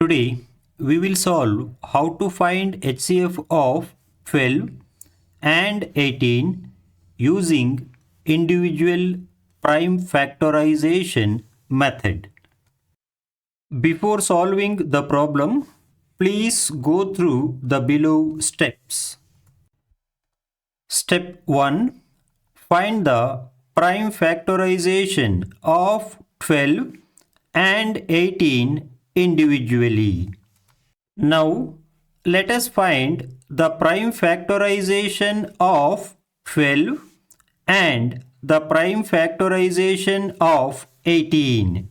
Today we will solve how to find HCF of 12 and 18 using individual prime factorization method. Before solving the problem, please go through the below steps. Step 1. Find the prime factorization of 12 and 18 individually. Now, let us find the prime factorization of 12 and the prime factorization of 18.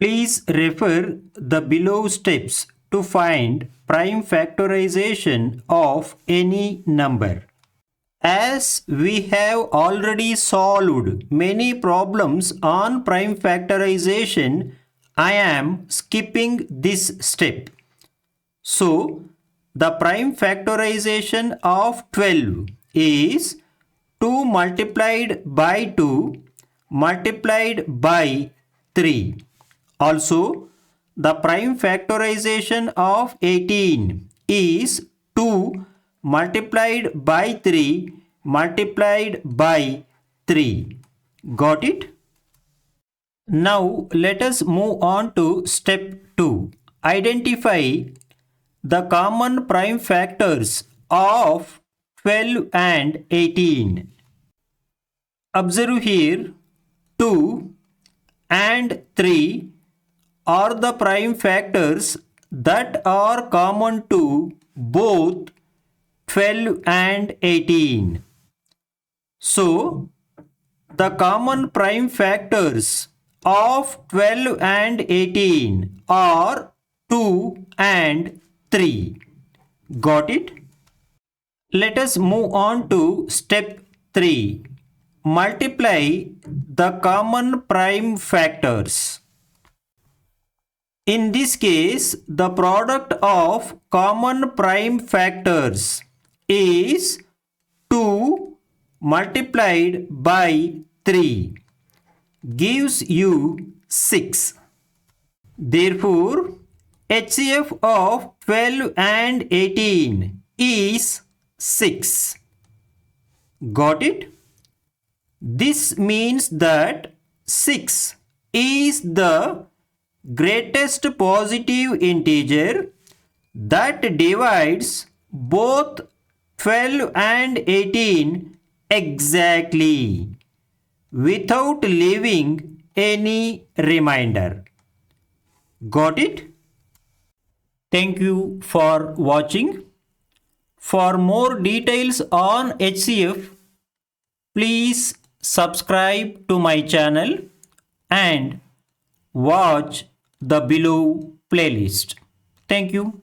Please refer the below steps to find prime factorization of any number. As we have already solved many problems on prime factorization, I am skipping this step. So, the prime factorization of 12 is 2 multiplied by 2 multiplied by 3. Also, the prime factorization of 18 is 2 multiplied by 3 multiplied by 3. Got it? Now let us move on to step 2. Identify the common prime factors of 12 and 18. Observe here 2 and 3 are the prime factors that are common to both 12 and 18. So, the common prime factors of 12 and 18 are 2 and 3. Got it? Let us move on to step 3. Multiply the common prime factors. In this case, the product of common prime factors is 2 multiplied by 3 gives you 6. Therefore, HCF of 12 and 18 is 6. Got it? This means that 6 is the greatest positive integer that divides both 12 and 18 exactly without leaving any remainder. Got it? Thank you for watching. For more details on HCF, please subscribe to my channel and watch the below playlist. Thank you.